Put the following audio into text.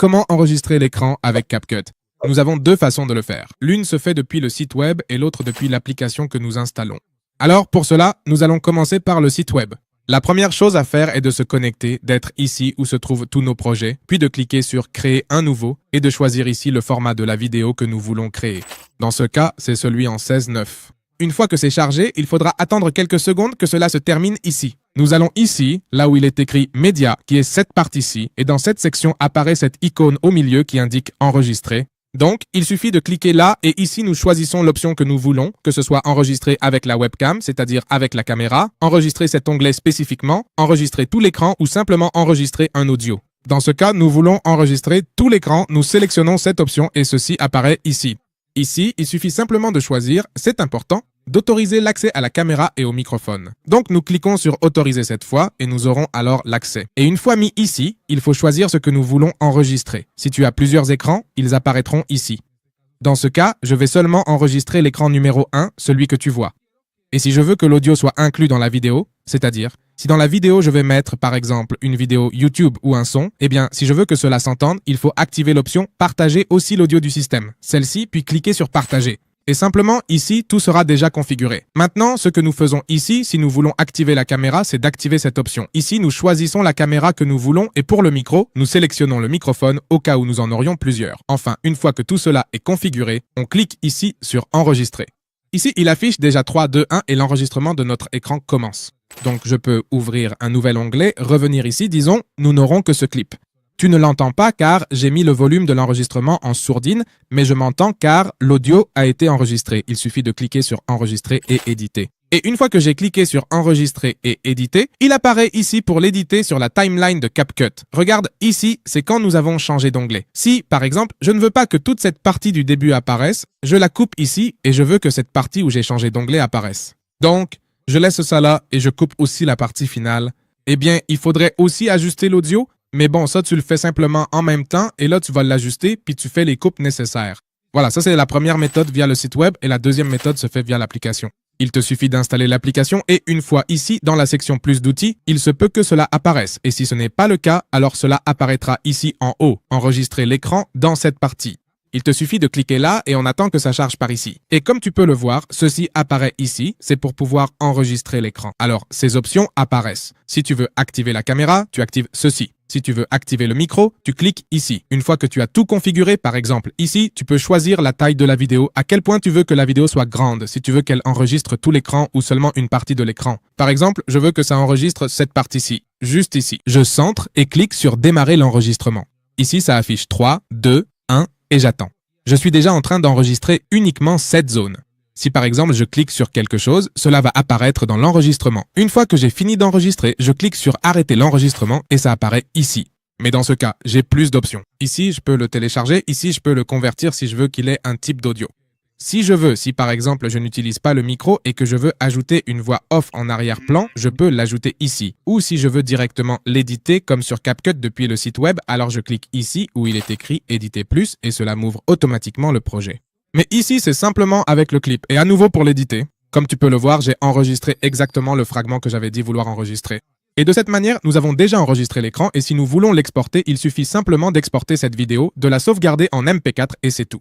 Comment enregistrer l'écran avec CapCut? Nous avons deux façons de le faire. L'une se fait depuis le site web et l'autre depuis l'application que nous installons. Alors, pour cela, nous allons commencer par le site web. La première chose à faire est de se connecter, d'être ici où se trouvent tous nos projets, puis de cliquer sur « Créer un nouveau » et de choisir ici le format de la vidéo que nous voulons créer. Dans ce cas, c'est celui en 16:9. Une fois que c'est chargé, il faudra attendre quelques secondes que cela se termine ici. Nous allons ici, là où il est écrit « Média », qui est cette partie-ci, et dans cette section apparaît cette icône au milieu qui indique « Enregistrer ». Donc, il suffit de cliquer là et ici nous choisissons l'option que nous voulons, que ce soit enregistrer avec la webcam, c'est-à-dire avec la caméra, enregistrer cet onglet spécifiquement, enregistrer tout l'écran ou simplement enregistrer un audio. Dans ce cas, nous voulons enregistrer tout l'écran, nous sélectionnons cette option et ceci apparaît ici. Ici, il suffit simplement de choisir, c'est important, d'autoriser l'accès à la caméra et au microphone. Donc, nous cliquons sur « Autoriser » cette fois et nous aurons alors l'accès. Et une fois mis ici, il faut choisir ce que nous voulons enregistrer. Si tu as plusieurs écrans, ils apparaîtront ici. Dans ce cas, je vais seulement enregistrer l'écran numéro 1, celui que tu vois. Et si je veux que l'audio soit inclus dans la vidéo, c'est-à-dire, si dans la vidéo je vais mettre par exemple une vidéo YouTube ou un son, eh bien si je veux que cela s'entende, il faut activer l'option « Partager aussi l'audio du système », celle-ci, puis cliquer sur « Partager ». Et simplement, ici, tout sera déjà configuré. Maintenant, ce que nous faisons ici, si nous voulons activer la caméra, c'est d'activer cette option. Ici, nous choisissons la caméra que nous voulons et pour le micro, nous sélectionnons le microphone au cas où nous en aurions plusieurs. Enfin, une fois que tout cela est configuré, on clique ici sur « Enregistrer ». Ici, il affiche déjà 3, 2, 1 et l'enregistrement de notre écran commence. Donc, je peux ouvrir un nouvel onglet, revenir ici, disons, nous n'aurons que ce clip. Tu ne l'entends pas car j'ai mis le volume de l'enregistrement en sourdine, mais je m'entends car l'audio a été enregistré. Il suffit de cliquer sur « Enregistrer » et « Éditer ». Et une fois que j'ai cliqué sur « Enregistrer » et « Éditer », il apparaît ici pour l'éditer sur la timeline de CapCut. Regarde, ici, c'est quand nous avons changé d'onglet. Si, par exemple, je ne veux pas que toute cette partie du début apparaisse, je la coupe ici et je veux que cette partie où j'ai changé d'onglet apparaisse. Donc, je laisse ça là et je coupe aussi la partie finale. Eh bien, il faudrait aussi ajuster l'audio. Mais bon, ça, tu le fais simplement en même temps et là, tu vas l'ajuster puis tu fais les coupes nécessaires. Voilà, ça, c'est la première méthode via le site web et la deuxième méthode se fait via l'application. Il te suffit d'installer l'application et une fois ici, dans la section plus d'outils, il se peut que cela apparaisse. Et si ce n'est pas le cas, alors cela apparaîtra ici en haut, enregistrer l'écran dans cette partie. Il te suffit de cliquer là et on attend que ça charge par ici. Et comme tu peux le voir, ceci apparaît ici, c'est pour pouvoir enregistrer l'écran. Alors, ces options apparaissent. Si tu veux activer la caméra, tu actives ceci. Si tu veux activer le micro, tu cliques ici. Une fois que tu as tout configuré, par exemple ici, tu peux choisir la taille de la vidéo, à quel point tu veux que la vidéo soit grande, si tu veux qu'elle enregistre tout l'écran ou seulement une partie de l'écran. Par exemple, je veux que ça enregistre cette partie-ci, juste ici. Je centre et clique sur démarrer l'enregistrement. Ici, ça affiche 3, 2, 1 et j'attends. Je suis déjà en train d'enregistrer uniquement cette zone. Si par exemple je clique sur quelque chose, cela va apparaître dans l'enregistrement. Une fois que j'ai fini d'enregistrer, je clique sur arrêter l'enregistrement et ça apparaît ici. Mais dans ce cas, j'ai plus d'options. Ici, je peux le télécharger. Ici, je peux le convertir si je veux qu'il ait un type d'audio. Si par exemple je n'utilise pas le micro et que je veux ajouter une voix off en arrière-plan, je peux l'ajouter ici. Ou si je veux directement l'éditer comme sur CapCut depuis le site web, alors je clique ici où il est écrit « Éditer plus » et cela m'ouvre automatiquement le projet. Mais ici, c'est simplement avec le clip. Et à nouveau pour l'éditer, comme tu peux le voir, j'ai enregistré exactement le fragment que j'avais dit vouloir enregistrer. Et de cette manière, nous avons déjà enregistré l'écran et si nous voulons l'exporter, il suffit simplement d'exporter cette vidéo, de la sauvegarder en MP4 et c'est tout.